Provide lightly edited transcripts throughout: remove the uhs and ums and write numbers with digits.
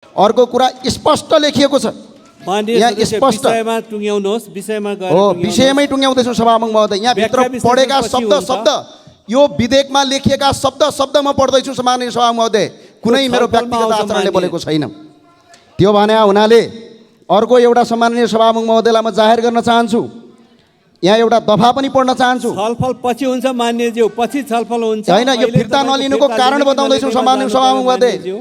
अर्को कुरा स्पष्ट लेखिएको छ यहाँ स्पष्ट विषयमा टुङ्ग्याउनुहोस्, विषयमा गएर हो टुङ्ग्याउनुहोस्। विषयमै टुङ्ग्याउँदैछु सभामुख महोदय। यहाँ भित्र व्याख्या विश्लेषण पढेका पछि शब्द हुन्छ। शब्द यो विधेयकमा लेखिएका शब्द शब्द म पढ्दैछु सम्माननीय सभामुख महोदय। कुनै मेरो छलफलमा व्यक्तिगत आउँछ आचरणले मान्य। बोलेको छैन। त्यो भने हुनाले अर्को एउटा सम्माननीय सभामुख महोदयलाई म जाहेर गर्न चाहन्छु, यहाँ एउटा दफा पनि पढ्न चाहन्छु। छलफल पछि हुन्छ मान्यज्यू, पछि छलफल हुन्छ। होइन यो अहिले फिर्ता तपाईँको नलिनुको फिर्ता कारण लिने कि बताउँदैछु नलिनेमा सम्माननीय जानु सभामुख पर्यो महोदय। मान्यज्यू।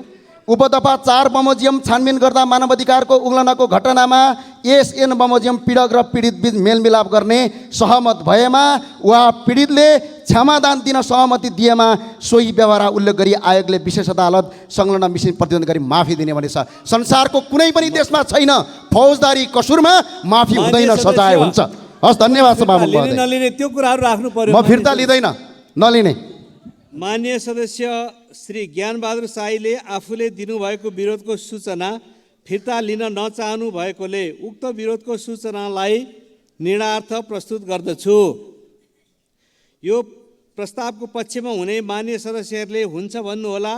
उपदफा 4 बमोजियम छानबिन गर्दा मानवाधिकारको उल्लङ्घनको घटनामा एसएन बमोजियम पीडक र पीडित बीच मेलमिलाप गर्ने सहमत भएमा वा पीडितले क्षमादान दिन सहमति दिएमा सोही व्यवहार उल्लेख गरी आयोगले विशेष अदालत संलग्न मिसिन प्रतिबन्ध गरी माफी दिने भनेछ। संसारको कुनै पनि देशमा छैन फौजदारी कसुरमा माफी हुँदैन, सजाय हुन्छ। हस् धन्यवाद सभामुख लिने महोदय। नलिने त्यो कुराहरू राख्नु पर्यो। म फिर्ता लिँदैन, नलिने। मान्य सदस्य श्री ज्ञानबहादुर शाहीले आफूले दिनुभएको विरोधको सूचना फिर्ता लिन नचाहनु भएकोले उक्त विरोधको सूचनालाई निर्णयार्थ प्रस्तुत गर्दछु। यो प्रस्तावको पक्षमा हुने मान्य सदस्यहरूले हुन्छ भन्नुहोला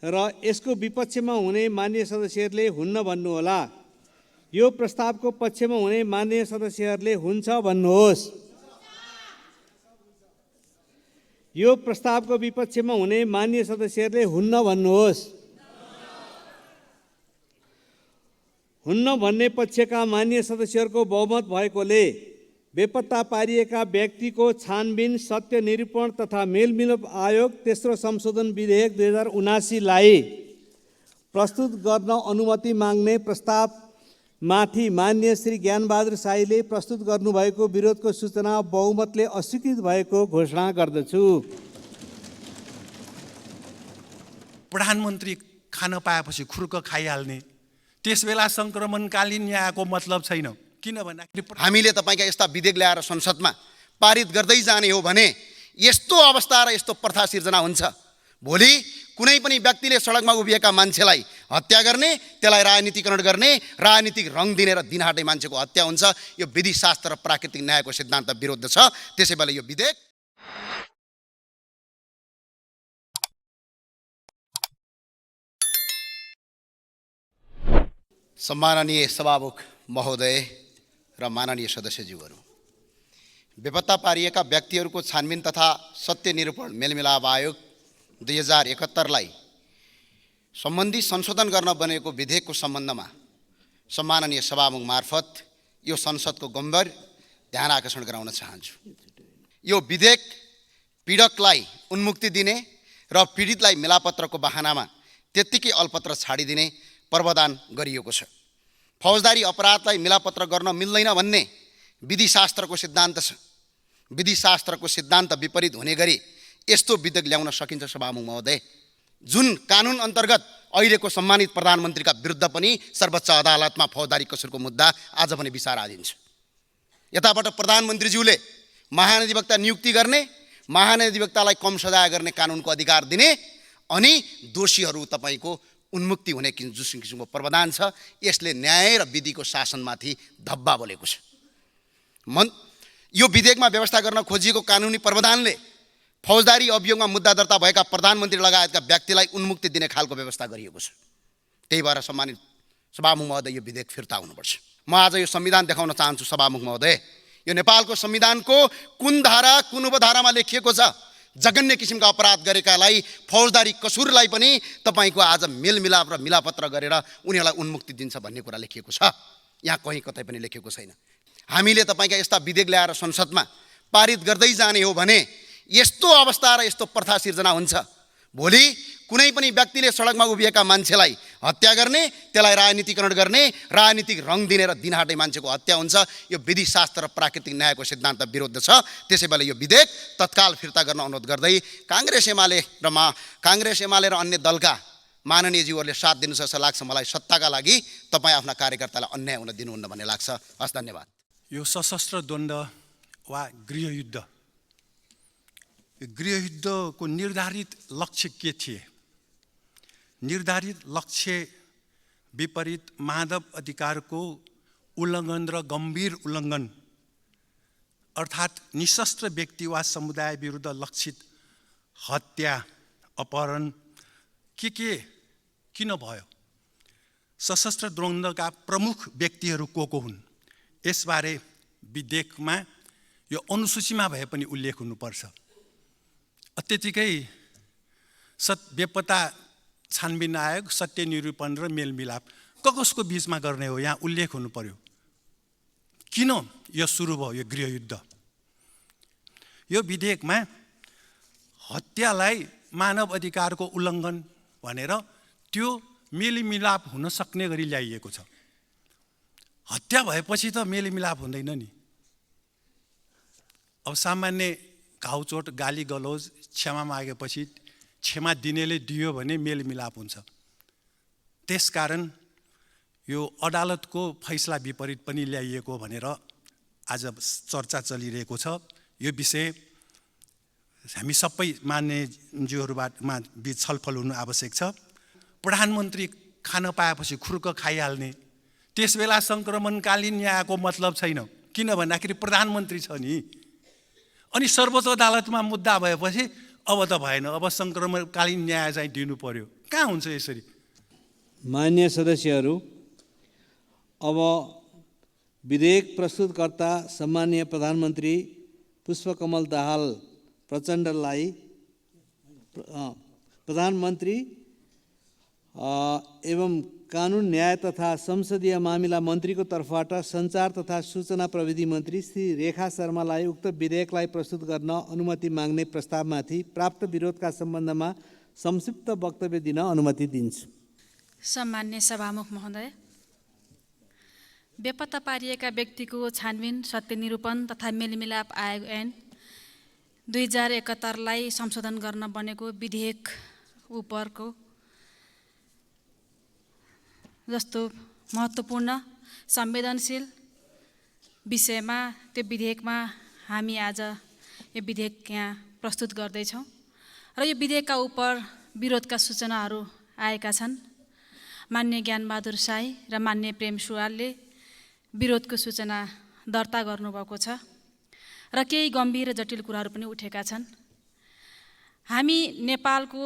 र यसको विपक्षमा हुने मान्य सदस्यहरूले हुन्न भन्नुहोला। यो प्रस्तावको पक्षमा हुने मान्य सदस्यहरूले हुन्छ भन्नुहोस्। यो प्रस्तावको विपक्षमा हुने मान्य सदस्यहरूले हुन्न भन्नुहोस्। हुन्न भन्ने पक्षका मान्य सदस्यहरूको बहुमत भएकोले बेपत्ता पारिएका व्यक्तिको छानबिन सत्य निरूपण तथा मेलमिलाप आयोग तेस्रो संशोधन विधेयक 2079 लाई प्रस्तुत गर्न अनुमति माग्ने प्रस्तावमाथि मान्य श्री ज्ञानबहादुर शाहीले प्रस्तुत गर्नुभएको विरोधको सूचना बहुमतले अस्वीकृत भएको घोषणा गर्दछु। प्रधानमन्त्री खान पाएपछि खुर्क खाइहाल्ने, त्यसबेला सङ्क्रमणकालीन न्यायको मतलब छैन। किन भन्दाखेरि हामीले तपाईँका यस्ता विधेयक ल्याएर संसदमा पारित गर्दै जाने हो भने यस्तो अवस्था र यस्तो प्रथा सिर्जना हुन्छ। भोलि कुनै पनि व्यक्तिले सडकमा उभिएका मान्छेलाई हत्या गर्ने, त्यसलाई राजनीतिकरण गर्ने, राजनीतिक रङ दिने र दिनहाटे मान्छेको हत्या हुन्छ। यो विधिशास्त्र र प्राकृतिक न्यायको सिद्धान्त विरुद्ध छ। त्यसैबेला यो विधेयक सम्माननीय सभामुख महोदय र माननीय सदस्यज्यूहरू, बेपत्ता पारिएका व्यक्तिहरूको छानबिन तथा सत्य निरूपण मेलमिलाप आयोग 2071 लाई सम्बन्धी संशोधन गर्न बनेको विधेयकको सम्बन्धमा सम्माननीय सभामुख मार्फत यो संसदको गम्भीर ध्यान आकर्षण गराउन चाहन्छु। यो विधेयक पीडकलाई उन्मुक्ति दिने र पीडितलाई मिलापत्रको बहानामा त्यत्तिकै अलपत्र छाडिदिने प्रावधान गरिएको छ। फौजदारी अपराधलाई मिलापत्र गर्न मिल्दैन भन्ने विधिशास्त्रको सिद्धान्त छ। विधिशास्त्रको सिद्धान्त विपरीत हुने गरी यस्तो विधेयक ल्याउन सकिन्छ सभामुख महोदय, जुन कानुन अन्तर्गत अहिलेको सम्मानित प्रधानमन्त्रीका विरुद्ध पनि सर्वोच्च अदालतमा फौजदारी कसुरको मुद्दा आज पनि विचाराधीन छ। यताबाट प्रधानमन्त्रीज्यूले महाधिवक्ता नियुक्ति गर्ने, महाधिवक्तालाई कम सजाय गर्ने कानुनको अधिकार दिने अनि दोषीहरू तपाईँको उन्मुक्ति हुने जुन किसिमको प्रावधान छ, यसले न्याय र विधिको शासनमाथि धब्बा बोलेको छ। यो विधेयकमा व्यवस्था गर्न खोजिएको कानुनी प्रावधानले फौजदारी अभियोगमा मुद्दा दर्ता भएका प्रधानमन्त्री लगायतका व्यक्तिलाई उन्मुक्ति दिने खालको व्यवस्था गरिएको छ। त्यही भएर सम्मानित सभामुख महोदय यो विधेयक फिर्ता हुनुपर्छ। म आज यो संविधान देखाउन चाहन्छु सभामुख महोदय। यो नेपालको संविधानको कुन धारा कुन उपधारामा लेखिएको छ, जघन्य किसिमका अपराध गरेकालाई फौजदारी कसुरलाई पनि तपाईँको आज मेलमिलाप र मिलापत्र गरेर उनीहरूलाई उन्मुक्ति दिन्छ भन्ने कुरा लेखिएको छ। यहाँ कहीँ कतै पनि लेखेको छैन। हामीले तपाईँका यस्ता विधेयक ल्याएर संसदमा पारित गर्दै जाने हो भने यस्तो अवस्था र यस्तो प्रथा सिर्जना हुन्छ। भोलि कुनै पनि व्यक्तिले सडकमा उभिएका मान्छेलाई हत्या गर्ने, त्यसलाई राजनीतिकरण गर्ने, राजनीतिक रङ दिने र दिनहाटे मान्छेको हत्या हुन्छ। यो विधिशास्त्र र प्राकृतिक न्यायको सिद्धान्त विरुद्ध छ। त्यसैबेला यो विधेयक तत्काल फिर्ता गर्न अनुरोध गर्दै काङ्ग्रेस एमाले र अन्य दलका माननीयज्यूहरूले साथ दिनु जस्तो लाग्छ मलाई। सत्ताका लागि तपाईँ आफ्ना कार्यकर्तालाई अन्याय हुन दिनुहुन्न भन्ने लाग्छ। हस् धन्यवाद। यो सशस्त्र द्वन्द्व वा गृहयुद्धको निर्धारित लक्ष्य के थिए? निर्धारित लक्ष्य विपरीत मानव अधिकारको उल्लङ्घन र गम्भीर उल्लङ्घन अर्थात् निशस्त्र व्यक्ति वा समुदाय विरुद्ध लक्षित हत्या, अपहरण किन भयो? सशस्त्र द्वन्द्वका प्रमुख व्यक्तिहरू को हुन् यसबारे विधेयकमा यो अनुसूचीमा भए पनि उल्लेख हुनुपर्छ। त्यतिकै बेपत्ता छानबिन आयोग, सत्य निरूपण र मेलमिलाप कसको बिचमा गर्ने हो यहाँ उल्लेख हुनु पर्यो। किन यो सुरु भयो यो गृहयुद्ध? यो विधेयकमा हत्यालाई मानव अधिकारको उल्लङ्घन भनेर त्यो मेलमिलाप हुन सक्ने गरी ल्याइएको छ। हत्या भएपछि त मेलमिलाप हुँदैन नि। अब सामान्य घाउचोट, गाली गलौज, क्षमा मागेपछि क्षमा दिनेले दियो भने मेलमिलाप हुन्छ। त्यसकारण यो अदालतको फैसला विपरीत पनि ल्याइएको भनेर आज चर्चा चलिरहेको छ। यो विषय हामी सबै मान्यज्यूहरूबाट बीच छलफल हुनु आवश्यक छ। प्रधानमन्त्री खान पाएपछि खुर्क खाइहाल्ने, त्यस बेला सङ्क्रमणकालीन न्यायको मतलब छैन। किन भन्दाखेरि प्रधानमन्त्री छ नि। अनि सर्वोच्च अदालतमा मुद्दा भएपछि अब त भएन, अब सङ्क्रमणकालीन न्याय चाहिँ दिनु पर्यो। कहाँ हुन्छ यसरी? मान्य सदस्यहरू, अब विधेयक प्रस्तुतकर्ता सम्माननीय प्रधानमन्त्री पुष्पकमल दाहाल प्रचण्डलाई प्रधानमन्त्री एवं कानुन, न्याय तथा संसदीय मामिला मन्त्रीको तर्फबाट सञ्चार तथा सूचना प्रविधि मन्त्री श्री रेखा शर्मालाई उक्त विधेयकलाई प्रस्तुत गर्न अनुमति माग्ने प्रस्तावमाथि प्राप्त विरोधका सम्बन्धमा संक्षिप्त वक्तव्य दिन अनुमति दिन्छु। सम्मान्य सभामुख महोदय, बेपत्ता पारिएका व्यक्तिको छानबिन, सत्य निरूपण तथा मेलमिलाप आयोग ऐन 2071लाई संशोधन गर्न बनेको विधेयक उपरको जस्तो महत्त्वपूर्ण संवेदनशील विषयमा त्यो विधेयकमा हामी आज यो विधेयक यहाँ प्रस्तुत गर्दैछौँ र यो विधेयकका उपर विरोधका सूचनाहरू आएका छन्। मान्य ज्ञानबहादुर साई र मान्य प्रेम सुवालले विरोधको सूचना दर्ता गर्नुभएको छ र केही गम्भीर र जटिल कुराहरू पनि उठेका छन्। हामी नेपालको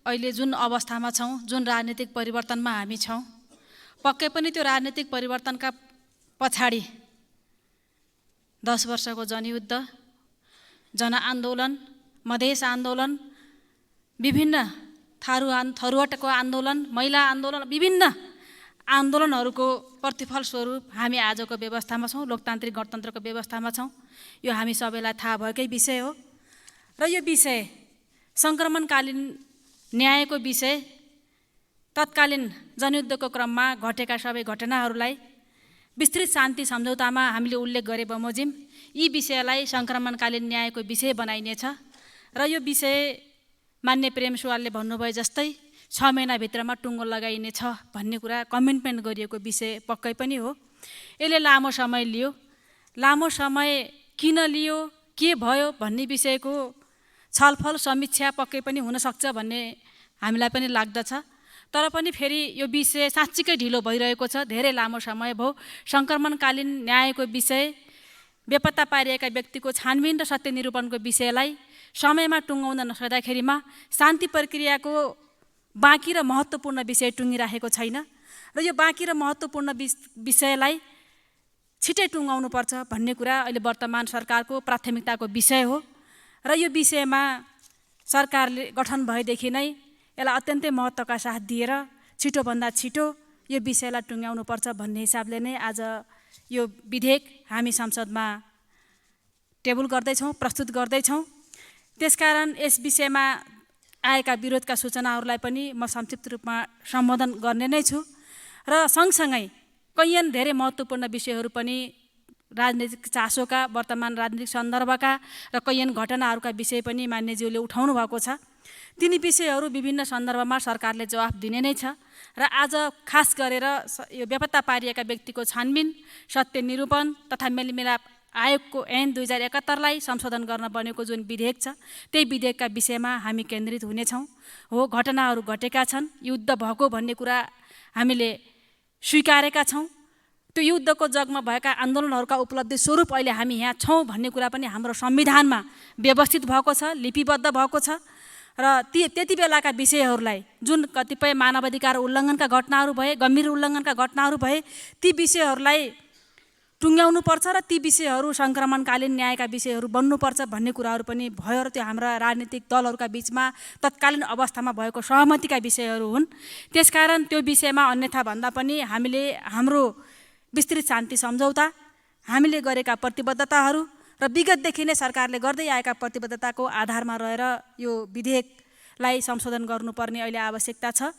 अहिले जुन अवस्थामा छौँ, जुन राजनीतिक परिवर्तनमा हामी छौँ, पक्कै पनि त्यो राजनीतिक परिवर्तनका पछाडि 10 वर्षको जनयुद्ध, जनआन्दोलन, मधेस आन्दोलन, विभिन्न थरुवाटको आन्दोलन, महिला आन्दोलन, विभिन्न आन्दोलनहरूको प्रतिफल स्वरूप हामी आजको व्यवस्थामा छौँ, लोकतान्त्रिक गणतन्त्रको व्यवस्थामा छौँ। यो हामी सबैलाई थाहा भएकै विषय हो र यो विषय सङ्क्रमणकालीन न्यायको विषय, तत्कालीन जनयुद्धको क्रममा घटेका सबै घटनाहरूलाई विस्तृत शान्ति सम्झौतामा हामीले उल्लेख गरे बमोजिम यी विषयलाई सङ्क्रमणकालीन न्यायको विषय बनाइनेछ र यो विषय मान्य प्रेम सुवालले भन्नुभए जस्तै 6 महिनाभित्रमा टुङ्गो लगाइनेछ भन्ने कुरा कमिटमेन्ट गरिएको विषय पक्कै पनि हो। यसले लामो समय लियो। लामो समय किन लियो, के भयो भन्ने विषयको छलफल समीक्षा पक्कै पनि हुनसक्छ भन्ने हामीलाई पनि लाग्दछ। तर पनि फेरि यो विषय साँच्चीकै ढिलो भइरहेको छ, धेरै लामो समय भयो। सङ्क्रमणकालीन न्यायको विषय, बेपत्ता पारिएका व्यक्तिको छानबिन र सत्य निरूपणको विषयलाई समयमा टुङ्गाउन नसक्दाखेरिमा शान्ति प्रक्रियाको बाँकी र महत्त्वपूर्ण विषय टुङ्गिराखेको छैन र यो बाँकी र महत्त्वपूर्ण विषयलाई छिटै टुङ्गाउनुपर्छ भन्ने कुरा अहिले वर्तमान सरकारको प्राथमिकताको विषय हो र यो विषयमा सरकारले गठन भएदेखि नै यसलाई अत्यन्तै महत्त्वका साथ दिएर छिटोभन्दा छिटो यो विषयलाई टुङ्ग्याउनुपर्छ भन्ने हिसाबले नै आज यो विधेयक हामी संसदमा टेबल गर्दैछौँ, प्रस्तुत गर्दैछौँ। त्यसकारण यस विषयमा आएका विरोधका सूचनाहरूलाई पनि म संक्षिप्त रूपमा सम्बोधन गर्ने नै छु र सँगसँगै कैयन धेरै महत्त्वपूर्ण विषयहरू पनि राजनीतिक चासोका, वर्तमान राजनीतिक सन्दर्भका र कैयन घटनाहरूका विषय पनि मान्यज्यूले उठाउनु भएको छ। तिनी विषयहरू विभिन्न सन्दर्भमा सरकारले जवाफ दिने नै छ र आज खास गरेर यो बेपत्ता पारिएका व्यक्तिको छानबिन, सत्य निरूपण तथा मेलमिलाप आयोगको ऐन 2071लाई संशोधन गर्न बनेको जुन विधेयक छ त्यही विधेयकका विषयमा हामी केन्द्रित हुनेछौँ। हो, घटनाहरू घटेका छन्, युद्ध भएको भन्ने कुरा हामीले स्वीकारेका छौँ। त्यो युद्धको जगमा भएका आन्दोलनहरूका उपलब्धि स्वरूप अहिले हामी यहाँ छौँ भन्ने कुरा पनि हाम्रो संविधानमा व्यवस्थित भएको छ, लिपिबद्ध भएको छ र त्यति बेलाका विषयहरूलाई जुन कतिपय मानवाधिकार उल्लङ्घनका घटनाहरू भए, गम्भीर उल्लङ्घनका घटनाहरू भए, ती विषयहरूलाई टुङ्ग्याउनुपर्छ र ती विषयहरू सङ्क्रमणकालीन न्यायका विषयहरू बन्नुपर्छ भन्ने कुराहरू पनि भयो र त्यो हाम्रा राजनीतिक दलहरूका बिचमा तत्कालीन अवस्थामा भएको सहमतिका विषयहरू हुन्। त्यसकारण त्यो विषयमा अन्यथा भन्दा पनि हामीले हाम्रो विस्तृत शान्ति सम्झौता, हामीले गरेका प्रतिबद्धताहरू र विगतदेखि नै सरकारले गर्दै आएका प्रतिबद्धताको आधारमा रहेर यो विधेयकलाई संशोधन गर्नुपर्ने अहिले आवश्यकता छ।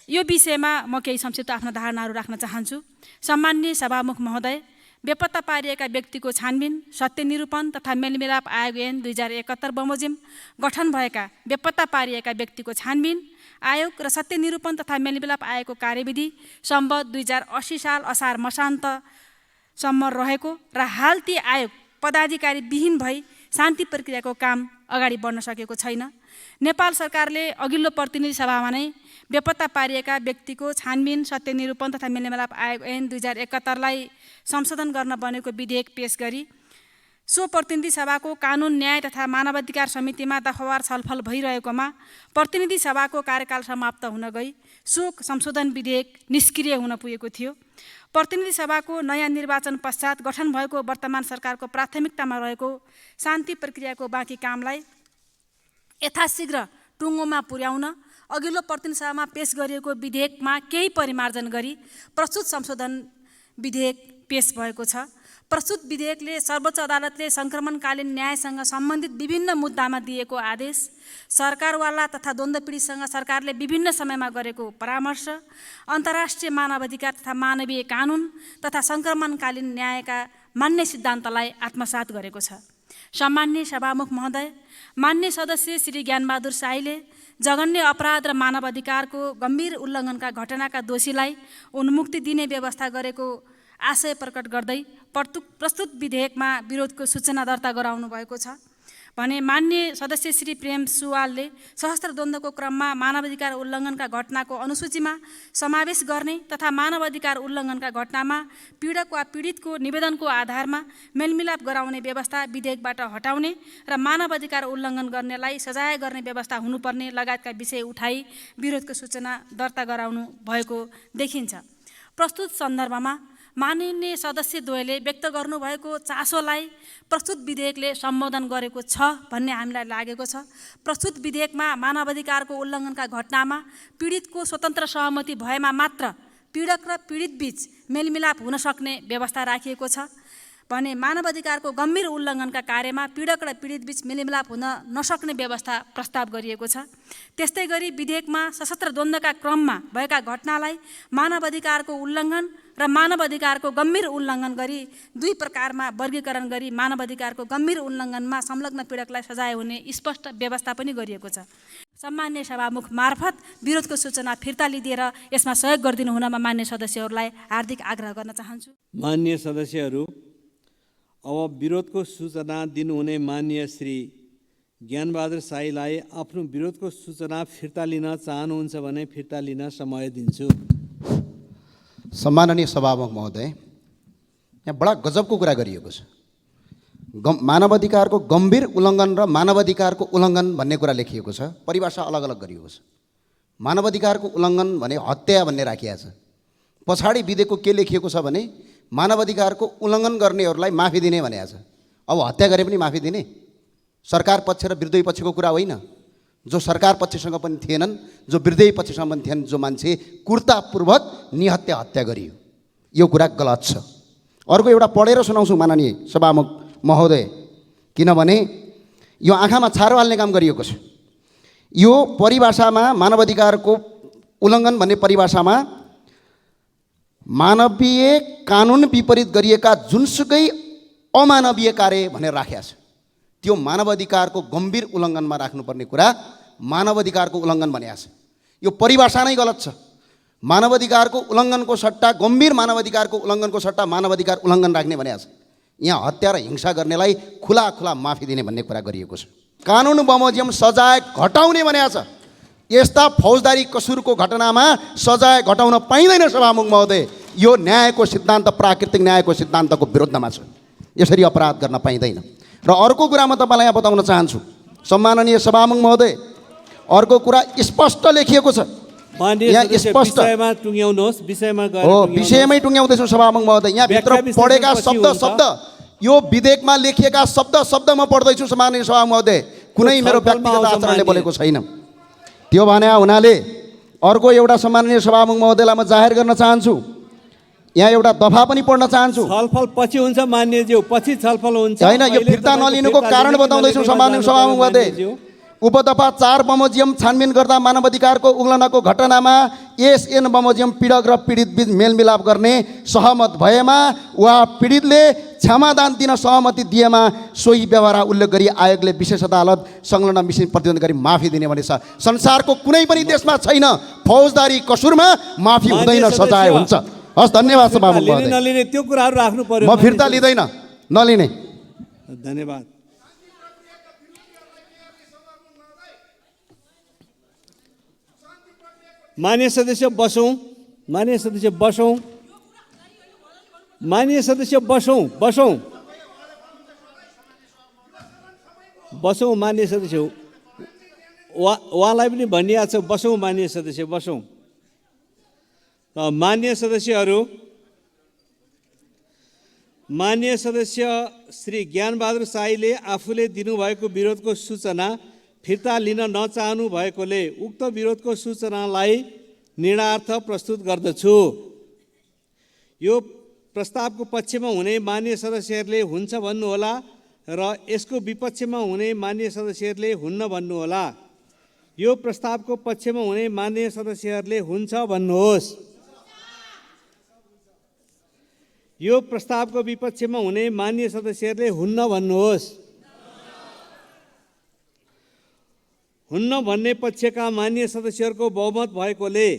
यो विषयमा म केही संक्षिप्त आफ्ना धारणाहरू राख्न चाहन्छु। सम्माननीय सभामुख महोदय, बेपत्ता पारिएका व्यक्तिको छानबिन, सत्य निरूपण तथा मेलमिलाप आयोग ऐन 2071 बमोजिम गठन भएका बेपत्ता पारिएका व्यक्तिको छानबिन आयोग र सत्य निरूपण तथा मेलमिलाप आयोगको कार्यविधि सम्बद्ध 2080 साल असार मसान्तसम्म रहेको र हाल ती आयोग पदाधिकारी विहीन भई शान्ति प्रक्रियाको काम अगाडि बढ्न सकेको छैन। नेपाल सरकारले अघिल्लो प्रतिनिधि सभामा नै बेपत्ता पारिएका व्यक्तिको छानबिन, सत्य निरूपण तथा मेलमिलाप आयोग ऐन 2071लाई संशोधन गर्न बनेको विधेयक पेश गरी सो प्रतिनिधि सभाको कानुन, न्याय तथा मानवाधिकार समितिमा दफावार छलफल भइरहेकोमा प्रतिनिधि सभाको कार्यकाल समाप्त हुन गई सो संशोधन विधेयक निष्क्रिय हुन पुगेको थियो। प्रतिनिधि सभाको नयाँ निर्वाचन पश्चात गठन भएको वर्तमान सरकारको प्राथमिकतामा रहेको शान्ति प्रक्रियाको बाँकी कामलाई यथाशीघ्र टुङ्गोमा पुर्याउन अघिल्लो प्रतिनिधि सभामा पेश गरिएको विधेयकमा केही परिमार्जन गरी प्रस्तुत संशोधन विधेयक पेश भएको छ। प्रस्तुत विधेयकले सर्वोच्च अदालतले सङ्क्रमणकालीन न्यायसँग सम्बन्धित विभिन्न मुद्दामा दिएको आदेश, सरकारवाला तथा द्वन्द्व पीडितसँग सरकारले विभिन्न समयमा गरेको परामर्श, अन्तर्राष्ट्रिय मानवाधिकार तथा मानवीय कानुन तथा सङ्क्रमणकालीन न्यायका मान्य सिद्धान्तलाई आत्मसात गरेको छ। सम्माननीय सभामुख महोदय, मान्य सदस्य श्री ज्ञानबहादुर शाहीले जघन्य अपराध र मानवाधिकारको गम्भीर उल्लङ्घनका घटनाका दोषीलाई उन्मुक्ति दिने व्यवस्था गरेको आशय प्रकट गर्दै प्रस्तुत विधेयकमा विरोधको सूचना दर्ता गराउनु भएको छ भने मान्य सदस्य श्री प्रेम सुवालले सशस्त्र द्वन्द्वको क्रममा मानवाधिकार उल्लङ्घनका घटनाको अनुसूचीमा समावेश गर्ने तथा मानवाधिकार उल्लङ्घनका घटनामा पीडक वा पीडितको निवेदनको आधारमा मेलमिलाप गराउने व्यवस्था विधेयकबाट हटाउने र मानवाधिकार उल्लङ्घन गर्नेलाई सजाय गर्ने व्यवस्था हुनुपर्ने लगायतका विषय उठाई विरोधको सूचना दर्ता गराउनु भएको देखिन्छ। प्रस्तुत सन्दर्भमा माननीय सदस्यद्वयले व्यक्त गर्नुभएको चासोलाई प्रस्तुत विधेयकले सम्बोधन गरेको छ भन्ने हामीलाई लागेको छ। प्रस्तुत विधेयकमा मानवाधिकारको उल्लङ्घनका घटनामा पीडितको स्वतन्त्र सहमति भएमा मात्र पीडक र पीडित बीच मेलमिलाप हुन सक्ने व्यवस्था राखिएको छ भने मानवाधिकारको गम्भीर उल्लङ्घनका कार्यमा पीडक र पीडित बीच मेलमिलाप हुन नसक्ने व्यवस्था प्रस्ताव गरिएको छ। त्यस्तै गरी विधेयकमा सशस्त्र द्वन्द्वका क्रममा भएका घटनालाई मानवाधिकारको उल्लङ्घन र मानवाधिकारको गम्भीर उल्लङ्घन गरी दुई प्रकारमा वर्गीकरण गरी मानवाधिकारको गम्भीर उल्लङ्घनमा संलग्न पीडकलाई सजाय हुने स्पष्ट व्यवस्था पनि गरिएको छ। सम्मान्य सभामुख मार्फत विरोधको सूचना फिर्ता लिदिएर यसमा सहयोग गरिदिनु हुनमा मान्य सदस्यहरूलाई हार्दिक आग्रह गर्न चाहन्छु। मान्य सदस्यहरू, अब विरोधको सूचना दिनुहुने मान्य श्री ज्ञानबहादुर शाहीलाई आफ्नो विरोधको सूचना फिर्ता लिन चाहनुहुन्छ भने फिर्ता लिन समय दिन्छु। सम्माननीय सभामुख महोदय, यहाँ बडा गजबको कुरा गरिएको छ। मानवाधिकारको गम्भीर उल्लङ्घन र मानवाधिकारको उल्लङ्घन भन्ने कुरा लेखिएको छ, परिभाषा अलग अलग गरिएको छ। मानवाधिकारको उल्लङ्घन भने हत्या भन्ने राखिएको छ। पछाडि विधेयकको के लेखिएको छ भने मानवाधिकारको उल्लङ्घन गर्नेहरूलाई माफी दिने भनेको छ। अब हत्या गरे पनि माफी दिने? सरकार पक्ष र विरोधी पक्षको कुरा होइन। जो सरकार पक्षसँग पनि थिएनन्, जो विरोधी पक्षसँग पनि थिएनन्, जो मान्छे कुर्तापूर्वक निहत्या हत्या गरियो, यो कुरा गलत छ। अर्को एउटा पढेर सुनाउँछु माननीय सभामुख महोदय, किनभने यो आँखामा छारो हाल्ने काम गरिएको छ। यो परिभाषामा मानवाधिकारको उल्लङ्घन भन्ने परिभाषामा मानवीय कानुन विपरीत गरिएका जुनसुकै अमानवीय कार्य भनेर राखेको छ। त्यो मानवाधिकारको गम्भीर उल्लङ्घनमा राख्नुपर्ने कुरा मानवाधिकारको उल्लङ्घन भनेको छ। यो परिभाषा नै गलत छ। मानवाधिकारको उल्लङ्घनको सट्टा गम्भीर मानवाधिकारको उल्लङ्घनको सट्टा मानवाधिकार उल्लङ्घन राख्ने भनेको छ। यहाँ हत्या र हिंसा गर्नेलाई खुला खुला माफी दिने भन्ने कुरा गरिएको छ। कानुन बमोजिम सजाय घटाउने भनेको छ। यस्ता फौजदारी कसुरको घटनामा सजाय घटाउन पाइँदैन सभामुख महोदय। यो न्यायको सिद्धान्त, प्राकृतिक न्यायको सिद्धान्तको विरुद्धमा छ। यसरी अपराध गर्न पाइँदैन। र अर्को कुरा म तपाईँलाई यहाँ बताउन चाहन्छु, सम्माननीय सभामुख महोदय, अर्को कुरा स्पष्ट लेखिएको छ माननीय यहाँ सदस्य स्पष्ट विषयमा टुङ्ग्याउनुहोस्, विषयमा गएर हो टुङ्ग्याउनुहोस्। विषयमै टुङ्ग्याउँदैछु सभामुख महोदय। यहाँ भित्र व्याख्या विश्लेषण पढेका पछि शब्द हुन्छ। शब्द यो विधेयकमा लेखिएका शब्द शब्द म पढ्दैछु माननीय सभामुख महोदय, कुनै मेरो छलफलमा व्यक्तिगत आउँछ आचरणले मान्य। बोलेको छैन। त्यो भने हुनाले अर्को एउटा सम्माननीय सभामुख महोदयलाई म जाहेर गर्न चाहन्छु, यहाँ एउटा दफा पनि पढ्न चाहन्छु। छलफल पछि हुन्छ मान्यज्यू, पछि छलफल हुन्छ। होइन, यो अहिले फिर्ता तपाईँको नलिनुको फिर्ता कारण लिने कि बताउँदैछु नलिनेमा सम्माननीय जानु सभामुख पर्यो महोदय। मान्यज्यू। उपदफा 4 बमोजियम छानबिन गर्दा मानवाधिकारको उल्लङ्घनको घटनामा एसएन बमोजियम पीडक र पीडित बीच मेलमिलाप गर्ने सहमत भएमा वा पीडितले क्षमादान दिन सहमति दिएमा सोही व्यवहार उल्लेख गरी आयोगले विशेष अदालत संलग्न मिसिन प्रतिबन्ध गरी माफी दिने भने छ। संसारको कुनै पनि देशमा छैन फौजदारी कसुरमा माफी हुँदैन, मान्य सजाय सदस्य, हुन्छ। हस्, धन्यवाद फिर्ता सभामुख लिने महोदय। नलिने त्यो कुराहरू राख्नु पर्यो। म फिर्ता लिँदैन, नलिने। धन्यवाद। माननीय सदस्य बसौँ, माननीय सदस्य बसौँ, माननीय सदस्य बसौँ, बसौँ, बसौँ माननीय सदस्य। उहाँलाई पनि भनिएको छ बसौँ माननीय सदस्य, बसौँ। माननीय सदस्यहरू, माननीय सदस्य श्री ज्ञानबहादुर शाहीले आफूले दिनुभएको विरोधको सूचना फिर्ता लिन नचाहनु भएकोले उक्त विरोधको सूचनालाई निर्णयार्थ प्रस्तुत गर्दछु। यो प्रस्तावको पक्षमा हुने मान्य सदस्यहरूले हुन्छ भन्नुहोला र यसको विपक्षमा हुने मान्य सदस्यहरूले हुन्न भन्नुहोला। यो प्रस्तावको पक्षमा हुने मान्य सदस्यहरूले हुन्छ भन्नुहोस्। यो प्रस्तावको विपक्षमा हुने मान्य सदस्यहरूले हुन्न भन्नुहोस्। हुन्न भन्ने पक्षका मान्य सदस्यहरूको बहुमत भएकोले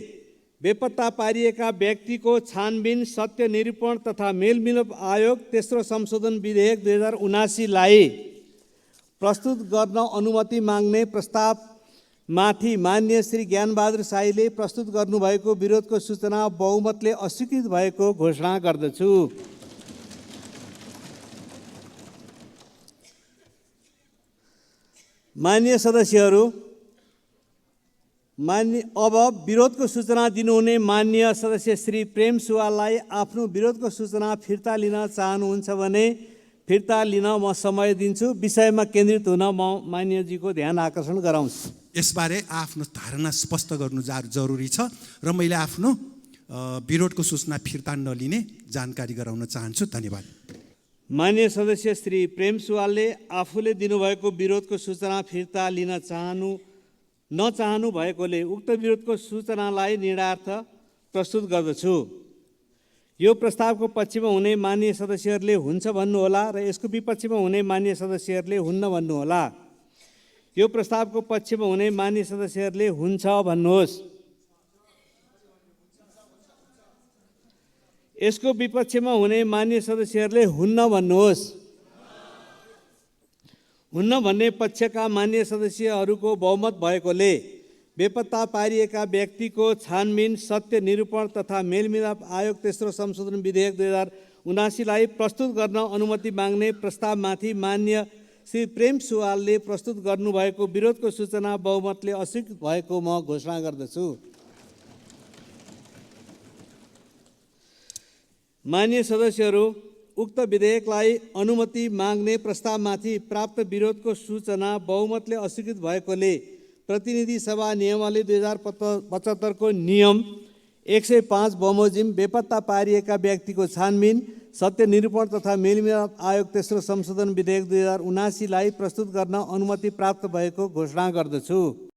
बेपत्ता पारिएका व्यक्तिको छानबिन सत्य निरूपण तथा मेलमिलाप आयोग तेस्रो संशोधन विधेयक 2079लाई प्रस्तुत गर्न अनुमति माग्ने प्रस्तावमाथि मान्य श्री ज्ञानबहादुर शाहीले प्रस्तुत गर्नुभएको विरोधको सूचना बहुमतले अस्वीकृत भएको घोषणा गर्दछु। मान्य सदस्यहरू, अब विरोधको सूचना दिनुहुने मान्य सदस्य श्री प्रेम सुवाललाई आफ्नो विरोधको सूचना फिर्ता लिन चाहनुहुन्छ भने फिर्ता लिन म समय दिन्छु। विषयमा केन्द्रित हुन म मान्यजीको ध्यान आकर्षण गराउँछु। यसबारे आफ्नो धारणा स्पष्ट गर्नु जरुरी छ र मैले आफ्नो विरोधको सूचना फिर्ता नलिने जानकारी गराउन चाहन्छु। धन्यवाद। मान्य सदस्य श्री प्रेम सुवालले आफूले दिनुभएको विरोधको सूचना फिर्ता लिन नचाहनु भएकोले उक्त विरोधको सूचनालाई निर्णयार्थ प्रस्तुत गर्दछु। यो प्रस्तावको पक्षमा हुने मान्य सदस्यहरूले हुन्छ भन्नुहोला र यसको विपक्षमा हुने मान्य सदस्यहरूले हुन्न भन्नुहोला। यो प्रस्तावको पक्षमा हुने मान्य सदस्यहरूले हुन्छ भन्नुहोस्। यसको विपक्षमा हुने मान्य सदस्यहरूले हुन्न भन्नुहोस्। हुन्न भन्ने पक्षका मान्य सदस्यहरूको बहुमत भएकोले बेपत्ता पारिएका व्यक्तिको छानबिन सत्य निरूपण तथा मेलमिलाप आयोग तेस्रो संशोधन विधेयक 2079लाई प्रस्तुत गर्न अनुमति माग्ने प्रस्तावमाथि मान्य श्री प्रेम सुवालले प्रस्तुत गर्नुभएको विरोधको सूचना बहुमतले अस्वीकृत भएको म घोषणा गर्दछु। मान्य सदस्यहरू, उक्त विधेयकलाई अनुमति माग्ने प्रस्तावमाथि प्राप्त विरोधको सूचना बहुमतले अस्वीकृत भएकोले प्रतिनिधि सभा नियमावली 2075 को नियम 105 बमोजिम बेपत्ता पारिएका व्यक्तिको छानबिन सत्य निरूपण तथा मेलमिलाप आयोग तेस्रो संशोधन विधेयक 2079लाई प्रस्तुत गर्न अनुमति प्राप्त भएको घोषणा गर्दछु।